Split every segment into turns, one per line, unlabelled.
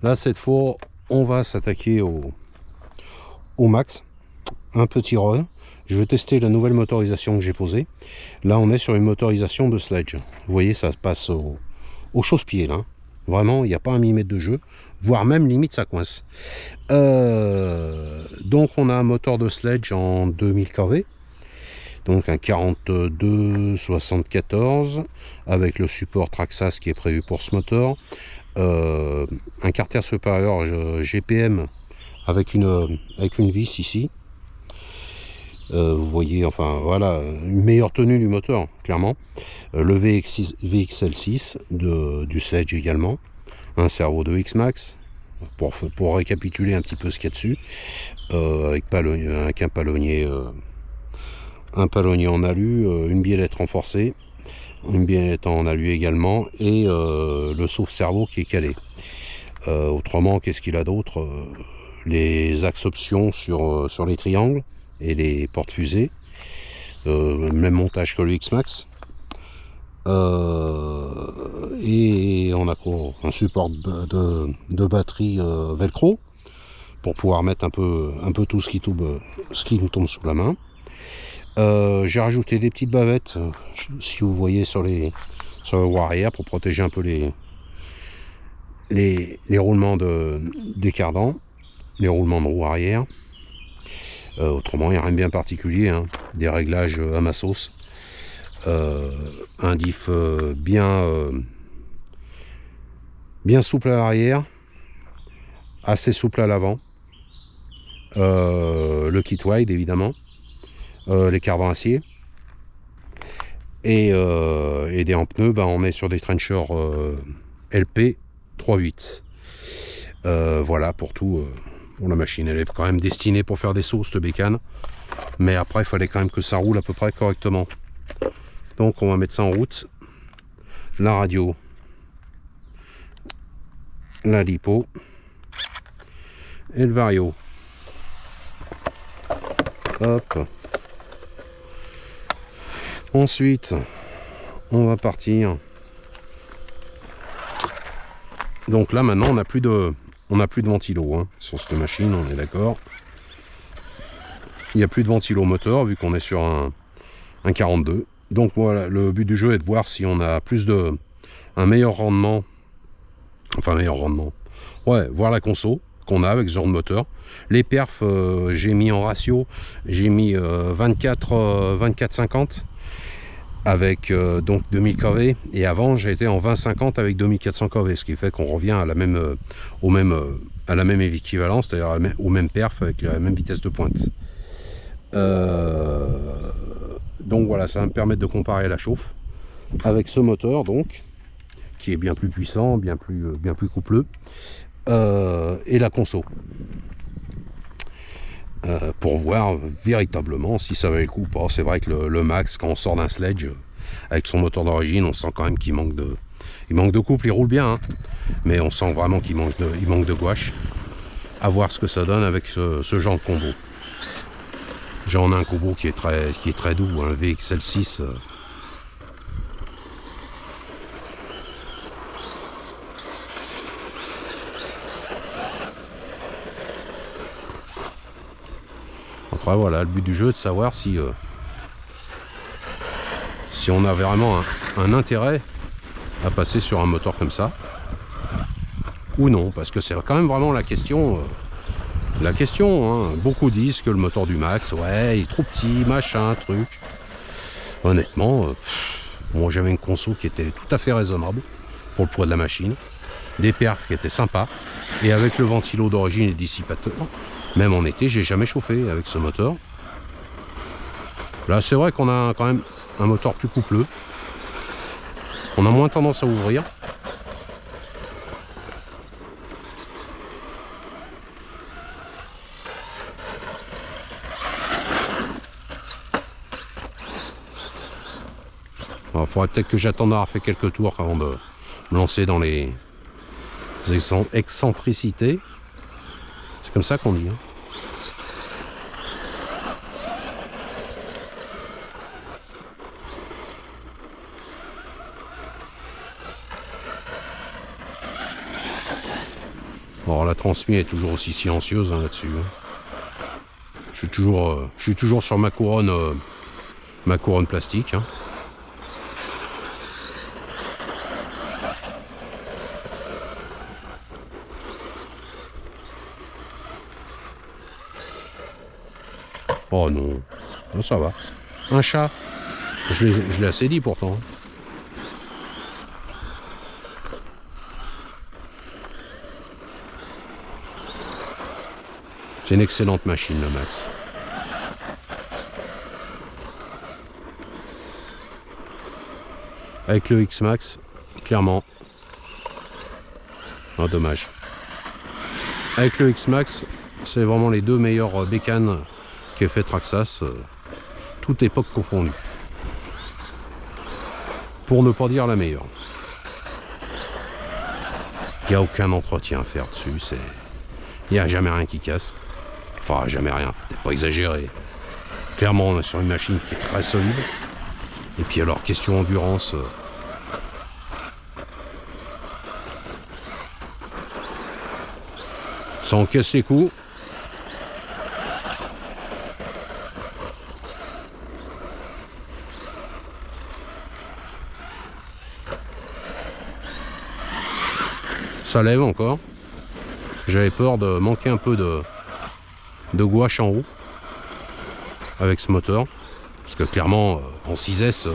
Là, cette fois, on va s'attaquer au max. Un petit run. Je vais tester la nouvelle motorisation que j'ai posée. Là, on est sur une motorisation de sledge. Vous voyez, ça passe au chausse-pied, là. Vraiment, il n'y a pas un millimètre de jeu. Voire même, limite, ça coince. Donc, on a un moteur de sledge en 2000 kV. Donc, un 42-74 avec le support Traxxas qui est prévu pour ce moteur. Un carter supérieur GPM avec une vis ici. Vous voyez, enfin voilà, une meilleure tenue du moteur, clairement. Le VXL6 du Sledge également. Un servo de X-Max, pour récapituler un petit peu ce qu'il y a dessus. Avec un palonnier en alu, une biellette renforcée, une biellette en alu également, et le sauve-cerveau qui est calé. Autrement, qu'est-ce qu'il a d'autre? Les axes options sur les triangles et les portes fusées, même montage que le X-Max, et on a quoi? Un support de batterie velcro pour pouvoir mettre un peu tout ce qui nous tombe sous la main. J'ai rajouté des petites bavettes, si vous voyez sur le roues arrière, pour protéger un peu les roulements des cardans, les roulements de roue arrière. Autrement, il n'y a rien de bien particulier, hein. Des réglages à ma sauce. Un diff bien souple à l'arrière, assez souple à l'avant. Le kit wide, évidemment. Les cardans acier. Et des en pneus, on est sur des trenchers LP 3.8. Voilà pour tout. Bon, la machine, elle est quand même destinée pour faire des sauces de bécane, mais après il fallait quand même que ça roule à peu près correctement. Donc on va mettre ça en route. La radio, la lipo et le vario. Hop. Ensuite, on va partir. Donc là maintenant on n'a plus de ventilo, hein, sur cette machine, on est d'accord. Il n'y a plus de ventilo moteur vu qu'on est sur un 42. Donc voilà, le but du jeu est de voir si on a un meilleur rendement. Enfin meilleur rendement. Ouais, voir la conso qu'on a avec ce genre de moteur. Les perfs, j'ai mis en ratio, j'ai mis 24-50 avec donc 2000 kV, et avant j'ai été en 20-50 avec 2400 kV, ce qui fait qu'on revient à la même équivalence, c'est-à-dire au même perf avec la même vitesse de pointe. Donc voilà, ça va me permettre de comparer la chauffe avec ce moteur, donc qui est bien plus puissant, bien plus coupleux, et la conso, pour voir véritablement si ça valait le coup ou pas. C'est vrai que le Max, quand on sort d'un sledge avec son moteur d'origine, on sent quand même qu'il manque de couple. Il roule bien, hein, mais on sent vraiment qu'il manque de gouache. À voir ce que ça donne avec ce genre de combo. J'en ai un combo qui est très doux, un VXL6. Après voilà, le but du jeu est de savoir si on a vraiment un intérêt à passer sur un moteur comme ça ou non, parce que c'est quand même vraiment la question. Hein. Beaucoup disent que le moteur du Max, ouais, il est trop petit, machin, truc. Honnêtement, moi j'avais une conso qui était tout à fait raisonnable pour le poids de la machine, des perfs qui étaient sympas, et avec le ventilo d'origine et dissipateur, même en été, j'ai jamais chauffé avec ce moteur. Là, c'est vrai qu'on a quand même un moteur plus coupleux. On a moins tendance à ouvrir. Il faudrait peut-être que j'attende d'avoir fait quelques tours avant de me lancer dans les excentricités. C'est comme ça qu'on dit, hein. Alors la transmise est toujours aussi silencieuse hein, là-dessus. Je suis toujours sur ma couronne plastique. Hein. Oh non, non ça va. Un chat. Je l'ai assez dit pourtant. C'est une excellente machine le Max. Avec le X-Max, clairement. Oh, dommage. Avec le X-Max, c'est vraiment les deux meilleures bécanes qu'ait fait Traxxas, toute époque confondue. Pour ne pas dire la meilleure. Il n'y a aucun entretien à faire dessus, il n'y a jamais rien qui casse. Enfin, jamais rien, faut peut-être pas exagérer. Clairement, on est sur une machine qui est très solide. Et puis alors, question endurance. Ça encaisse les coups. Ça lève encore. J'avais peur de manquer un peu de gouache en haut avec ce moteur. Parce que clairement, en 6S,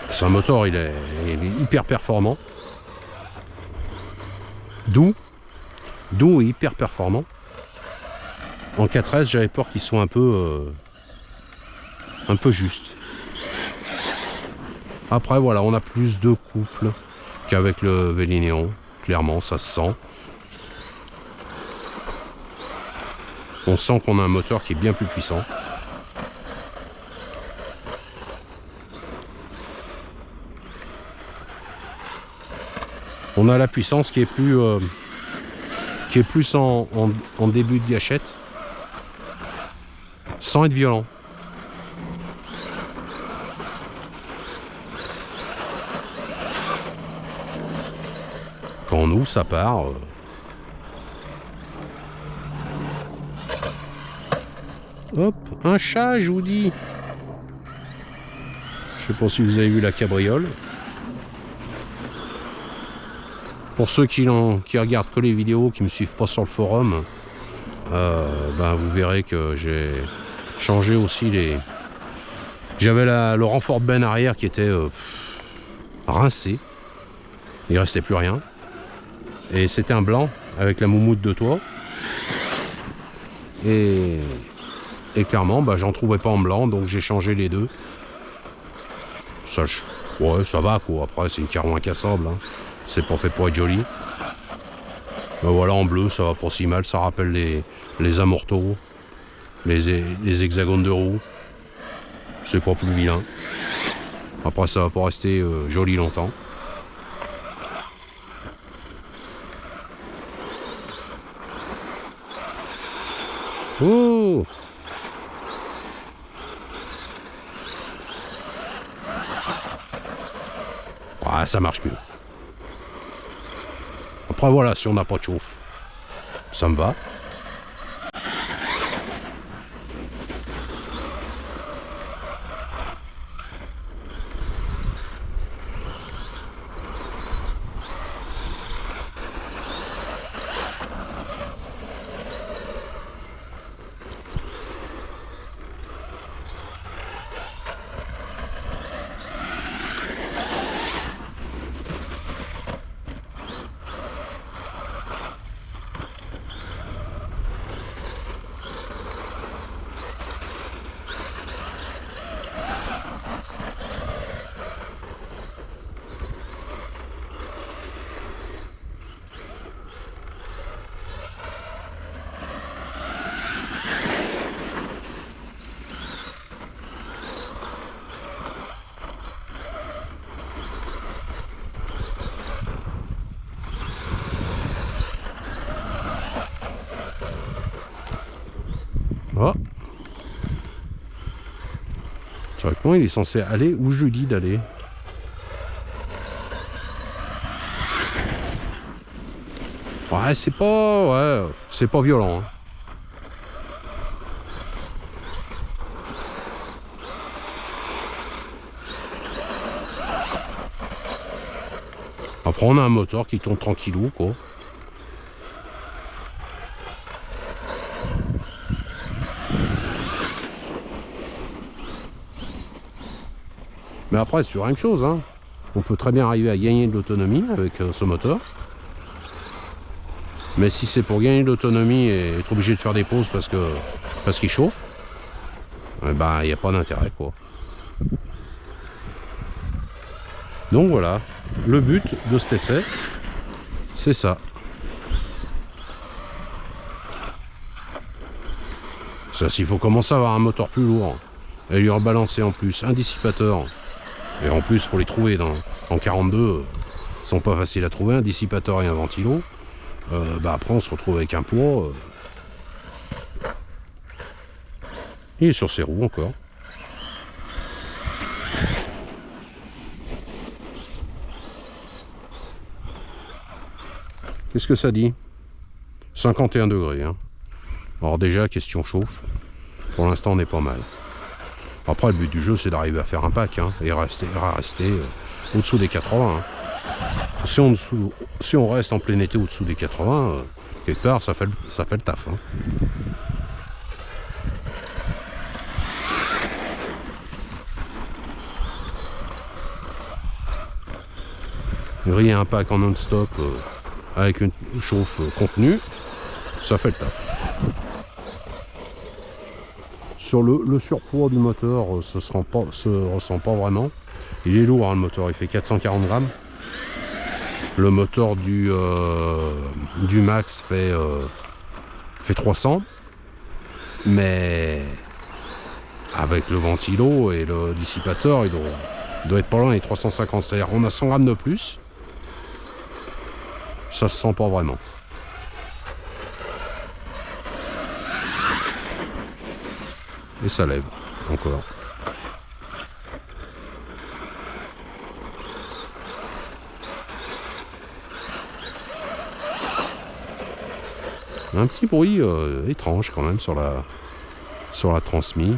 c'est un moteur, il est hyper performant. Doux et hyper performant. En 4S, j'avais peur qu'il soit un peu juste. Après, voilà, on a plus de couple qu'avec le Vélinéon. Clairement, ça se sent. On sent qu'on a un moteur qui est bien plus puissant. On a la puissance qui est plus en début de gâchette, sans être violent. Quand on ouvre, ça part. Hop, un chat, je vous dis. Je sais pas si vous avez vu la cabriole. Pour ceux qui regardent que les vidéos, qui me suivent pas sur le forum, ben vous verrez que j'ai changé aussi les... J'avais le renfort de benne arrière qui était rincé. Il restait plus rien. Et c'était un blanc avec la moumoute de toit. Et clairement, ben, j'en trouvais pas en blanc, donc j'ai changé les deux. Ça, ouais, ça va quoi. Après, c'est une carreau incassable. Hein. C'est pas fait pour être joli. Ben voilà, en bleu, ça va pas si mal. Ça rappelle les amortos, les hexagones de roue. C'est pas plus vilain. Après, ça va pas rester joli longtemps. Oh! Ouais, ça marche mieux. Après voilà, si on n'a pas de chauffe, ça me va. Oh. Théoriquement, il est censé aller où je lui dis d'aller. Ouais, c'est pas violent. Hein. Après, on a un moteur qui tourne tranquillou, quoi. Mais après, c'est toujours la même chose. Hein. On peut très bien arriver à gagner de l'autonomie avec ce moteur. Mais si c'est pour gagner de l'autonomie et être obligé de faire des pauses parce qu'il chauffe, eh ben, il n'y a pas d'intérêt, quoi. Donc voilà, le but de cet essai, c'est ça. Ça, s'il faut commencer à avoir un moteur plus lourd et lui rebalancer en plus un dissipateur, et en plus, il faut les trouver en 42, ils sont pas faciles à trouver, un dissipateur et un ventilo. Après, on se retrouve avec un poids. Il est sur ses roues encore. Qu'est-ce que ça dit? 51 degrés. Hein. Alors déjà, question chauffe. Pour l'instant, on est pas mal. Après, le but du jeu, c'est d'arriver à faire un pack hein, et rester au-dessous des 80. Hein. Si on reste en plein été au-dessous des 80, quelque part, ça fait le taf. Hein. Griller un pack en non-stop avec une chauffe contenue, ça fait le taf. Sur le surpoids du moteur, se ressent pas vraiment. Il est lourd, hein, le moteur, il fait 440 grammes. Le moteur du Max fait 300. Mais avec le ventilo et le dissipateur, il doit être pas loin des 350. C'est-à-dire qu'on a 100 grammes de plus. Ça se sent pas vraiment. Et ça lève encore. Un petit bruit étrange quand même sur la transmise.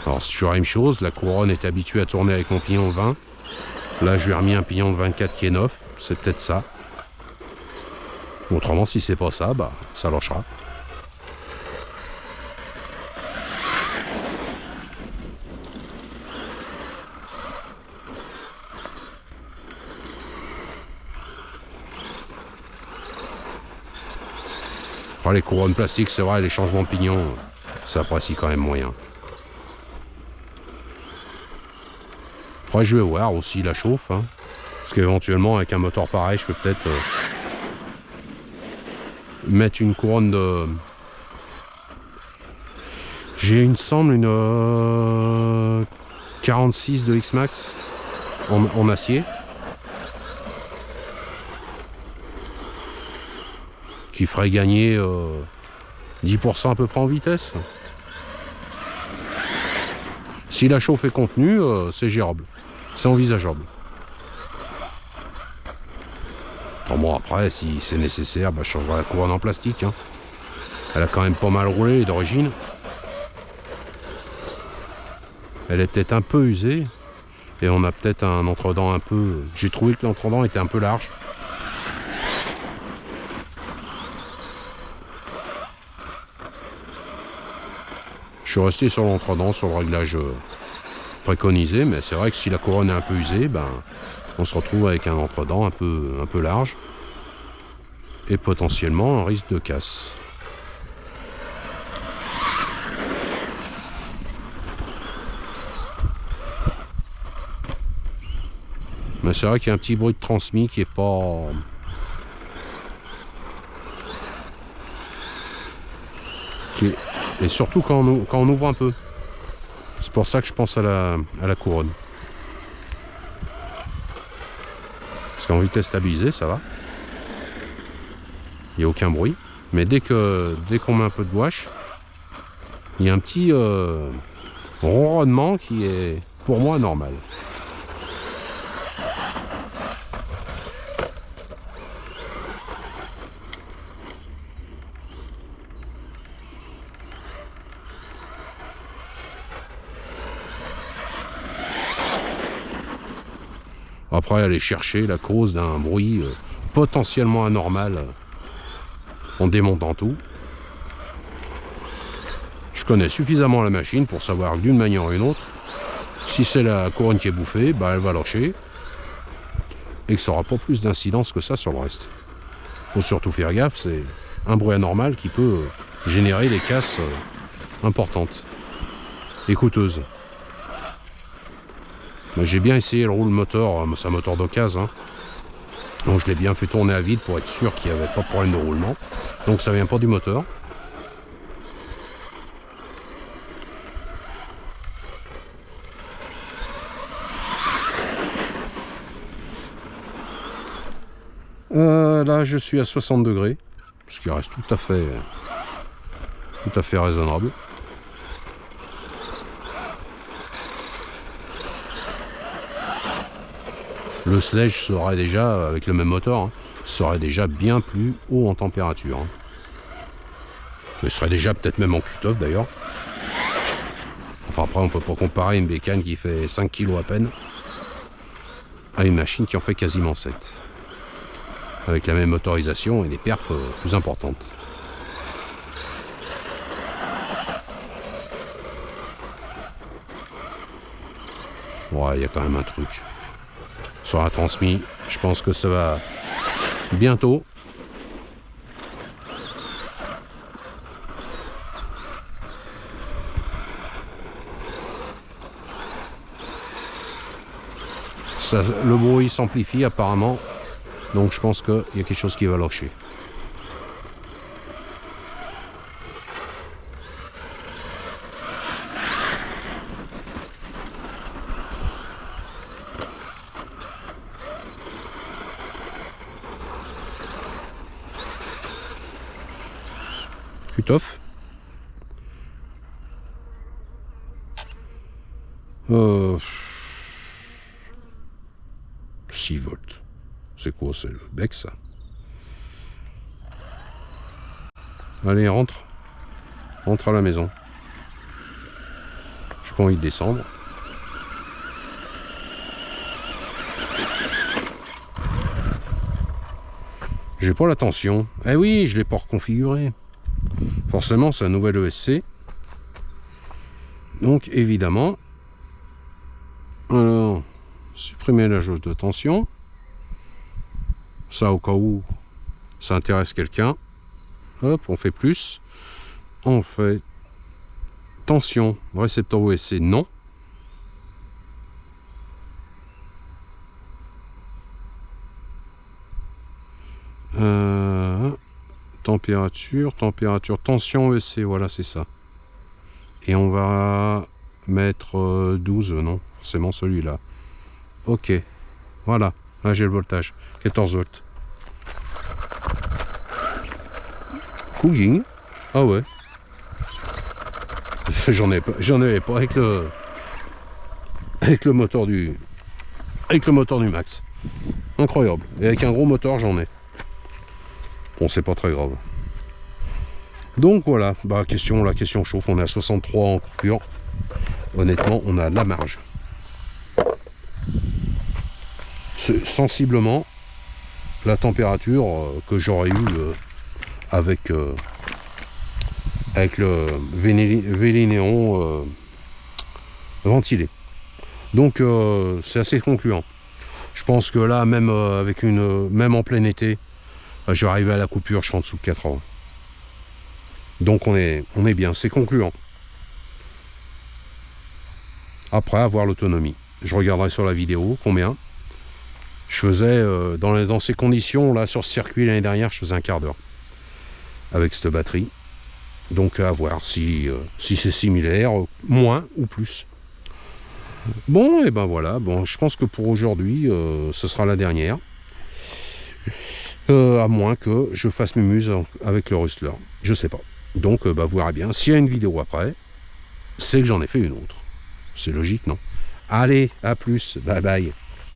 Alors c'est toujours la même chose, la couronne est habituée à tourner avec mon pignon 20. Là je lui ai remis un pignon de 24 qui est neuf, c'est peut-être ça. Autrement si c'est pas ça, ça lâchera. Après les couronnes plastiques, c'est vrai, les changements de pignon, ça apprécie quand même moyen. Après je vais voir aussi la chauffe, hein, parce qu'éventuellement avec un moteur pareil, je peux peut-être mettre une couronne de... J'ai il me semble une 46 de X-Max en acier. Qui ferait gagner 10% à peu près en vitesse. Si la chauffe est contenue, c'est gérable. C'est envisageable. Bon, après, si c'est nécessaire, je changerai la couronne en plastique. Hein. Elle a quand même pas mal roulé d'origine. Elle est peut-être un peu usée. Et on a peut-être un entredent un peu... J'ai trouvé que l'entredent était un peu large. Je suis resté sur l'entredent, sur le réglage préconisé, mais c'est vrai que si la couronne est un peu usée, on se retrouve avec un entredent un peu large et potentiellement un risque de casse. Mais c'est vrai qu'il y a un petit bruit de transmis qui est pas... Et surtout quand on ouvre un peu. C'est pour ça que je pense à la couronne. Parce qu'en vitesse stabilisée, ça va. Il n'y a aucun bruit. Mais dès qu'on met un peu de gouache, Il y a un petit ronronnement qui est pour moi normal. Après, aller chercher la cause d'un bruit potentiellement anormal en démontant tout. Je connais suffisamment la machine pour savoir que d'une manière ou d'une autre, si c'est la couronne qui est bouffée, bah elle va lâcher et que ça n'aura pas plus d'incidence que ça sur le reste. Faut surtout faire gaffe, c'est un bruit anormal qui peut générer des casses importantes et coûteuses. J'ai bien essayé le roule moteur, c'est un moteur d'occasion, hein. Donc je l'ai bien fait tourner à vide pour être sûr qu'il n'y avait pas de problème de roulement. Donc ça vient pas du moteur. Là je suis à 60 degrés, ce qui reste tout à fait raisonnable. Le Sledge serait déjà, avec le même moteur, hein, serait déjà bien plus haut en température. Hein. Il serait déjà peut-être même en cut-off d'ailleurs. Enfin après on peut pas comparer une bécane qui fait 5 kg à peine à une machine qui en fait quasiment 7. Avec la même motorisation et des perfs plus importantes. Ouais, il y a quand même un truc. Sur la transmis, je pense que ça va bientôt. Ça, le bruit s'amplifie apparemment, donc je pense qu'il y a quelque chose qui va lâcher. Cut-off. 6 volts. C'est quoi? C'est le bec, ça. Allez, rentre. Rentre à la maison. Je pas envie de descendre. J'ai pas la tension. Eh oui, je l'ai pas reconfiguré. Forcément, c'est un nouvel ESC. Donc, évidemment, alors, supprimer la jauge de tension. Ça, au cas où ça intéresse quelqu'un. Hop, on fait plus. On fait tension, récepteur ESC, non. Température, tension ESC, voilà, c'est ça. Et on va mettre 12, non, forcément celui-là. Ok, voilà, là j'ai le voltage, 14 volts. Cooling, ah ouais. J'en avais pas avec le moteur du max. Incroyable. Et avec un gros moteur, j'en ai. Bon, c'est pas très grave. Donc voilà, bah, la question chauffe. On est à 63 en coupure. Honnêtement, on a de la marge. C'est sensiblement la température que j'aurais eu avec le Vélinéon ventilé. Donc c'est assez concluant. Je pense que là, même même en plein été, je vais arriver à la coupure, je serai en dessous de 80. Donc on est bien, c'est concluant. Après, avoir l'autonomie. Je regarderai sur la vidéo combien. Je faisais, dans ces conditions, là, sur ce circuit l'année dernière, je faisais un quart d'heure. Avec cette batterie. Donc à voir si c'est similaire, moins ou plus. Bon, et ben voilà. Bon, je pense que pour aujourd'hui, ce sera la dernière. À moins que je fasse mes muses avec le Rustler. Je sais pas. Donc, bah, vous verrez bien. S'il y a une vidéo après, c'est que j'en ai fait une autre. C'est logique, non? Allez, à plus, bye bye.